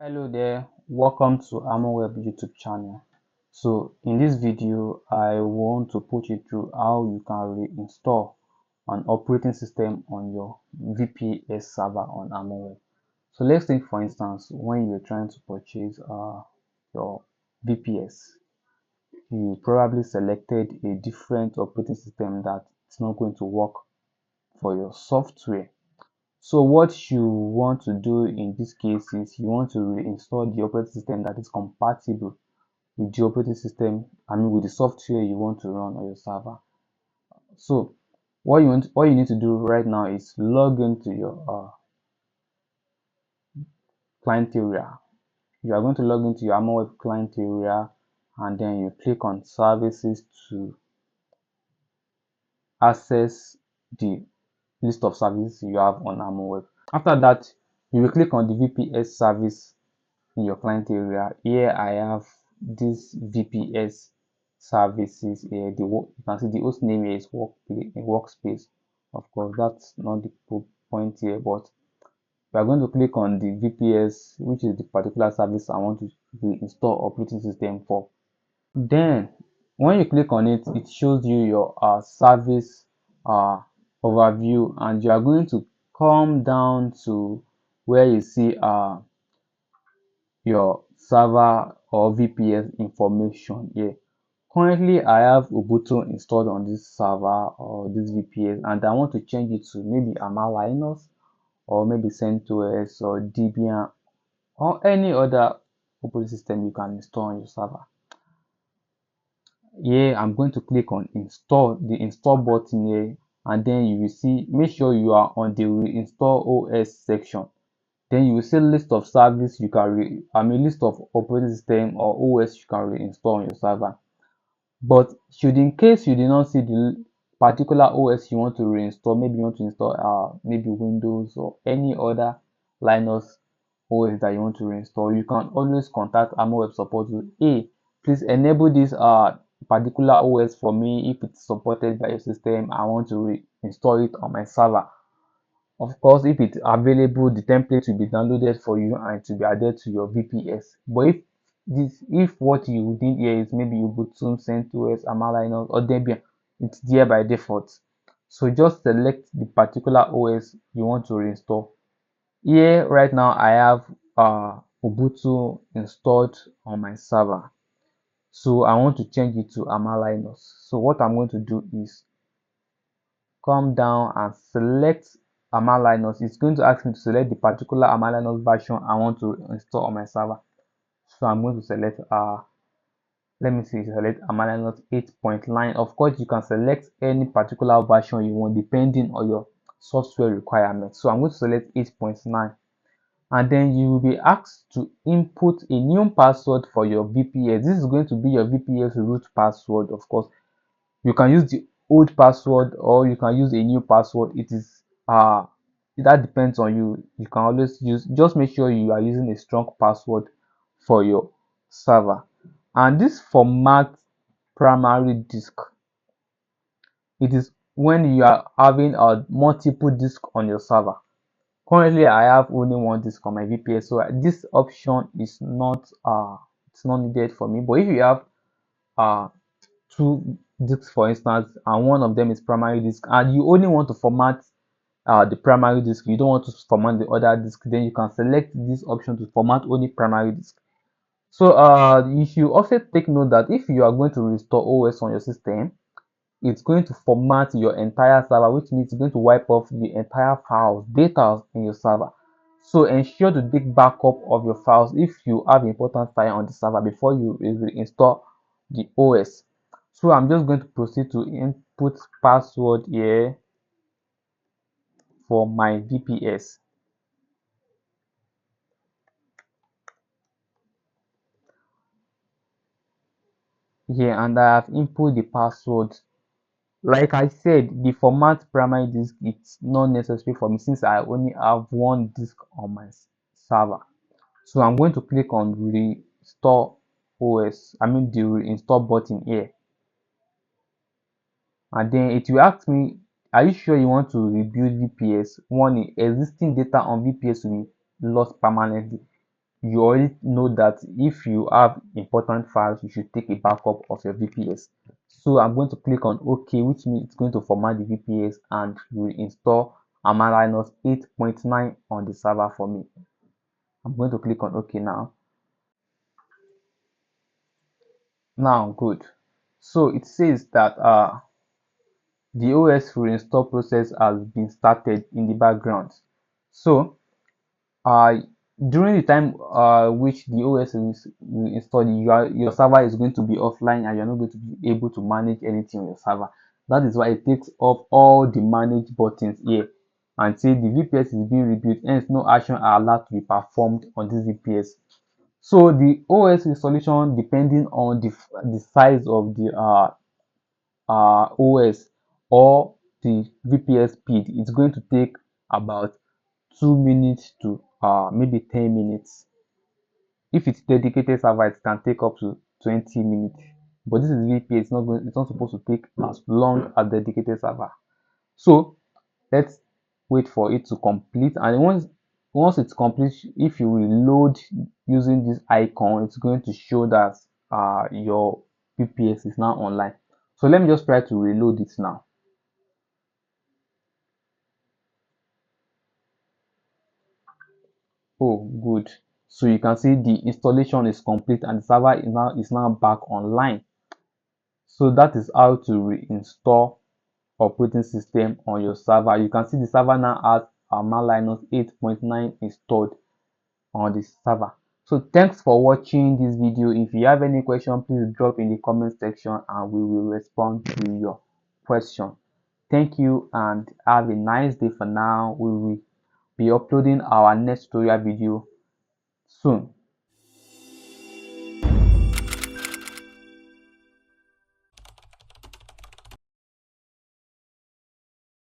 Hello there, welcome to HarmonWeb YouTube channel. So in this video, I want to put you through how you can reinstall an operating system on your VPS server on HarmonWeb. So let's take for instance, when you're trying to purchase your VPS, you probably selected a different operating system that is not going to work for your software. So what you want to do in this case is you want to reinstall the operating system that is compatible with the operating system, with the software you want to run on your server. So what you need to do right now is log into your client area. You are going to log into your HarmonWeb client area and then you click on services to access the list of services you have on HarmonWeb. After that, you will click on the VPS service in your client area. Here I have this VPS services here. You can see the host name here is workspace. Of course, that's not the point here, but we are going to click on the VPS, which is the particular service I want to install operating system for. Then when you click on it, it shows you your service overview, and you are going to come down to where you see your server or VPS information here. Currently, I have Ubuntu installed on this server or this VPS, and I want to change it to maybe Linux or maybe CentOS or Debian or any other operating system you can install on your server. Here, I'm going to click on the install button here, and then you will see, make sure you are on the reinstall OS section. Then you will see list of service you can list of operating system or OS you can reinstall on your server. But should in case you did not see the particular OS you want to reinstall, maybe you want to install maybe Windows or any other Linux OS that you want to reinstall, you can always contact HarmonWeb support to, hey, please enable this particular OS for me. If it's supported by your system, I want to reinstall it on my server. Of course, if it's available, the template will be downloaded for you and to be added to your VPS. But if what you need here is maybe Ubuntu, CentOS, Linux, or Debian, it's there by default. So just select the particular OS you want to reinstall. Here right now I have Ubuntu installed on my server. So I want to change it to Linux. So what I'm going to do is come down and select Linux. It's going to ask me to select the particular Linux version I want to install on my server. So I'm going to select let me see, select Linux 8.9. Of course, you can select any particular version you want depending on your software requirements. So I'm going to select 8.9, and then you will be asked to input a new password for your VPS. This is going to be your VPS root password. Of course, you can use the old password or you can use a new password. It is that depends on you. You can always just make sure you are using a strong password for your server. And this format primary disk, it is when you are having a multiple disk on your server. Currently I have only one disk on my VPS, so this option is not it's not needed for me. But if you have uh two disks for instance, and one of them is primary disk, and you only want to format the primary disk, you don't want to format the other disk, then you can select this option to format only primary disk. So you should also take note that if you are going to restore OS on your system, it's going to format your entire server, which means it's going to wipe off the entire files, data in your server. So ensure to take backup of your files if you have important file on the server before you reinstall the OS. So I'm just going to proceed to input password here for my VPS. Here, and I have input the password. Like I said, the format primary disk, it's not necessary for me since I only have one disk on my server. So I'm going to click on restore OS, the reinstall button here, and then it will ask me, are you sure you want to rebuild VPS? One, existing data on VPS will be lost permanently. you already know that if you have important files, you should take a backup of your VPS. So I'm going to click on OK, which means it's going to format the VPS and reinstall HarmonWeb 8.9 on the server for me. I'm going to click on OK now. Now, good. So it says that the OS reinstall process has been started in the background. So uh, during the time which the OS is installed, your server is going to be offline and you're not going to be able to manage anything on your server. That is why it takes up all the manage buttons here until the VPS is being rebuilt. Hence, no action are allowed to be performed on this VPS. So the OS installation, depending on the size of the OS or the VPS speed, it's going to take about 2 minutes to maybe 10 minutes. If it's dedicated server, it can take up to 20 minutes. But this is VPS, it's not supposed to take as long as dedicated server. So let's wait for it to complete, and once it's complete, if you reload using this icon, it's going to show that your VPS is now online. So let me just try to reload it now. Oh, good. So you can see the installation is complete and the server is now back online. So that is how to reinstall operating system on your server. You can see the server now has HarmonWeb 8.9 installed on the server. So thanks for watching this video. If you have any question, please drop in the comment section and we will respond to your question. Thank you and have a nice day. For now, we will be uploading our next tutorial video soon.